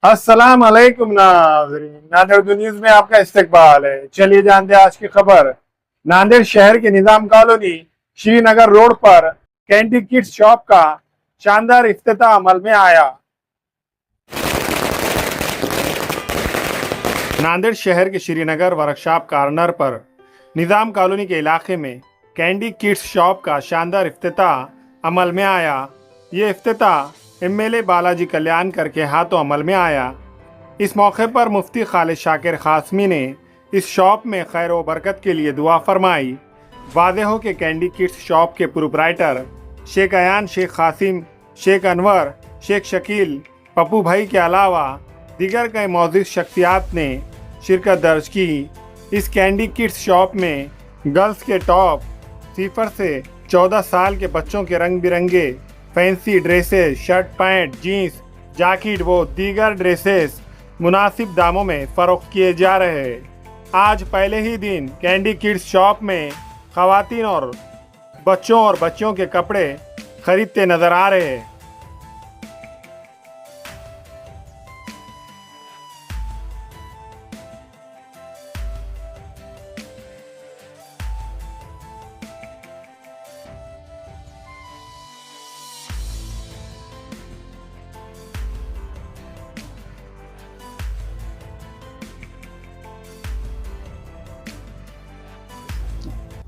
अस्सलाम अलैकुम नाज़रीन, नांदेड़ न्यूज में आपका इस्तकबाल है। चलिए जानते हैं आज की खबर। नांदेड़ शहर के निजाम कॉलोनी श्रीनगर रोड पर कैंडी किड्स शॉप का शानदार इफ्तिताह अमल में आया। नांदेड़ शहर के श्रीनगर वर्कशॉप कॉर्नर पर निजाम कॉलोनी के इलाके में कैंडी किड्स शॉप का शानदार इफ्तिताह अमल में आया। ये इफ्तिताह एमएलए बालाजी कल्याणकर के हाथों अमल में आया। इस मौके पर मुफ्ती खालिद शाकिर खासमी ने इस शॉप में खैर व बरकत के लिए दुआ फरमाई। वाज़ेह हो के कैंडी किड्स शॉप के प्रोप्राइटर शेख अयान, शेख कासिम, शेख अनवर, शेख शकील, पप्पू भाई के अलावा दीगर कई मौजूद शख्सियात ने शिरकत दर्ज की। इस कैंडी किड्स शॉप में गर्ल्स के टॉप 0 से 14 साल के बच्चों के रंग बिरंगे fancy dresses, shirt pant, jeans, jacket व दीगर ड्रेसेस मुनासिब दामों में फरोख्त किए जा रहे हैं। आज पहले ही दिन कैंडी किड्स शॉप में खवातीन और बच्चों के कपड़े खरीदते नजर आ रहे हैं।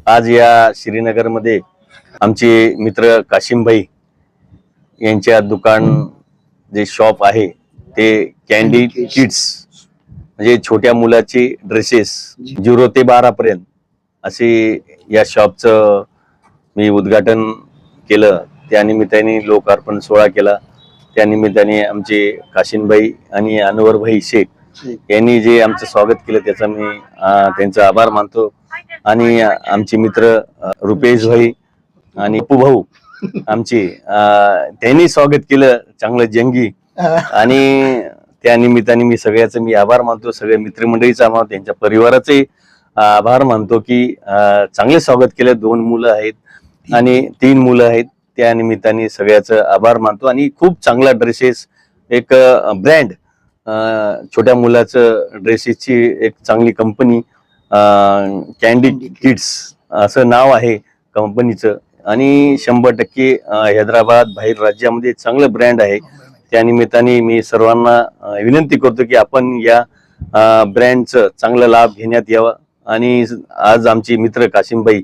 आज या श्रीनगरमध्ये आमचे मित्र काशिम भाई यांच्या दुकान जे शॉप आहे ते कॅन्डी किड्स म्हणजे छोट्या मुलाचे ड्रेसेस 0 ते 12 पर्यंत असे या शॉपचं मी उद्घाटन केलं। त्या निमित्ताने लोकार्पण सोहळा केला। त्या निमित्ताने आमचे काशिम भाई आणि अनवर भाई शेख यांनी जे आमचं स्वागत केलं त्याचा मी त्यांचा आभार मानतो। आणि आमचे मित्र रुपेश भाई आणि पप्पू भाऊ आमचे त्यांनी स्वागत केलं चांगलं जंगी। आणि त्या निमित्ताने मी सगळ्याचं मी आभार मानतो। सगळे मित्रमंडळीचा आभार, त्यांच्या परिवाराचे आभार मानतो की चांगले स्वागत केलं। 2 मुलं आहेत आणि 3 मुलं आहेत, त्या निमित्ताने सगळ्याचं आभार मानतो। आणि खूप चांगला ड्रेसेस, एक ब्रँड, छोट्या मुलाचं ड्रेसेसची एक चांगली कंपनी कॅन्डी किड्स असं नाव आहे कंपनीचं। आणि 100% हैदराबाद बाहेर राज्यामध्ये चांगलं ब्रँड आहे। त्या निमित्ताने मी सर्वांना विनंती करतो की आपण या ब्रँडचं चांगला लाभ घेण्यात यावा। आणि आज आमचे मित्र काशिम भाई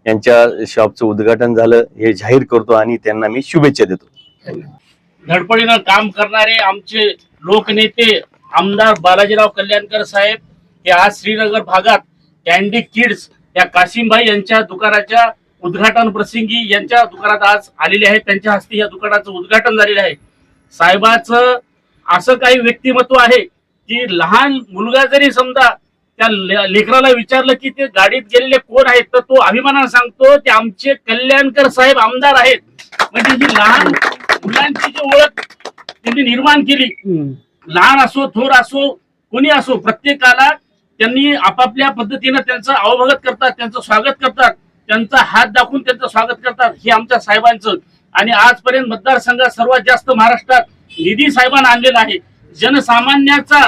यांच्या शॉपचं उद्घाटन झालं हे जाहीर करतो आणि त्यांना मी शुभेच्छा देतो। धडपडीनं काम करणारे आमचे लोकनेते आमदार बालाजीराव कल्याणकर साहेब हे आज श्रीनगर भागात कॅन्डी किड्स या काशिम भाई यांच्या दुकानाच्या उद्घाटन प्रसंगी यांच्या दुकानात आज आलेले आहेत। त्यांच्या हस्ते या दुकानाचं उद्घाटन झालेलं आहे। साहेबाचं असं काही व्यक्तिमत्व आहे की लहान मुलगा जरी समजा त्या लेकराला विचारलं की ते गाडीत गेलेले कोण आहेत तर तो अभिमानाने सांगतो ते आमचे कल्याणकर साहेब आमदार आहेत। म्हणजे ही लहान मुलांची जी ओळख त्यांनी निर्माण केली, लहान असो थोर असो कोणी असो, प्रत्येकाला त्यांनी आपापल्या पद्धतीने त्यांचं अवभगत करतात, त्यांचं स्वागत करतात, त्यांचा हात दाखवून त्यांचं स्वागत करतात। हे आमच्या साहेबांचं आणि आजपर्यंत मतदारसंघात सर्वात जास्त महाराष्ट्रात निधी साहेबांना आणलेला आहे। जनसामान्याचा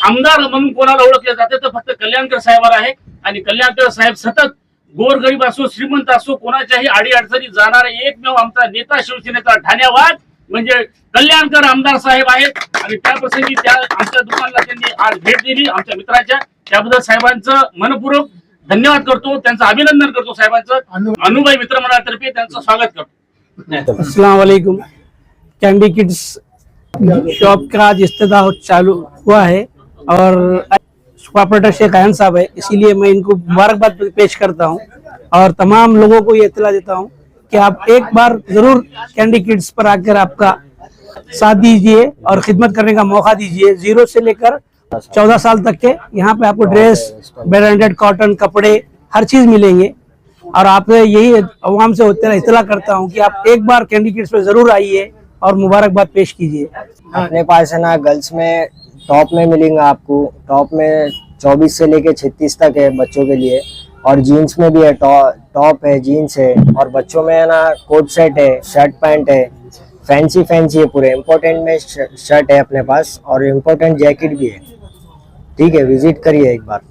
आमदार म्हणून कोणाला ओळखले जाते तर फक्त कल्याणकर साहेबांना आहे। आणि कल्याणकर साहेब सतत गोरगरीब असो श्रीमंत असो कोणाच्याही अडीअडचणी जाणारा एकमेव आमचा नेता, शिवसेनेचा ठाण्यावाद म्हणजे कल्याणकर आमदार साहेब आहेत। आणि त्या प्रसंगी त्या आमच्या दुकानाला त्यांनी आज भेट दिली आमच्या मित्राच्या, त्याबद्दल साहेबांचं मनपूर्वक धन्यवाद करतो, त्यांचं अभिनंदन करतो। साहेबांचं अनुभाई मित्रमंडळातर्फे त्यांचं स्वागत करतो। अस्सलाम वालेकुम। कैंडी किड्स शॉप का आज इफ्तिताह चालू हुआ है और प्रोप्राइटर शेख अयान साहब है, इसीलिए मैं इनको मुबारकबाद पेश करता हूं और तमाम लोगों को ये इत्तला देता हूं कि आप एक बार जरूर कैंडी किड्स पर आकर आपका साथ दीजिए और खिदमत करने का मौका दीजिए। 0 से लेकर 14 साल तक के यहाँ पे आपको ड्रेस, ब्रांडेड कॉटन कपड़े हर चीज मिलेंगे। और आप यही अवाम से इत्तला करता हूँ कि आप एक बार कैंडी किड्स पे जरूर आइए और मुबारकबाद पेश कीजिए। अपने पास है ना गर्ल्स में टॉप में मिलेंगे आपको, टॉप में 24 से लेके 36 तक है बच्चों के लिए, और जीन्स में भी है, टॉप है, जीन्स है, और बच्चों में है ना कोट सेट है, शर्ट पैंट है, फैंसी फैंसी है पूरे, इम्पोर्टेंट में शर्ट है अपने पास और इम्पोर्टेंट जैकेट भी है। ठीक है, विजिट करिए एक बार।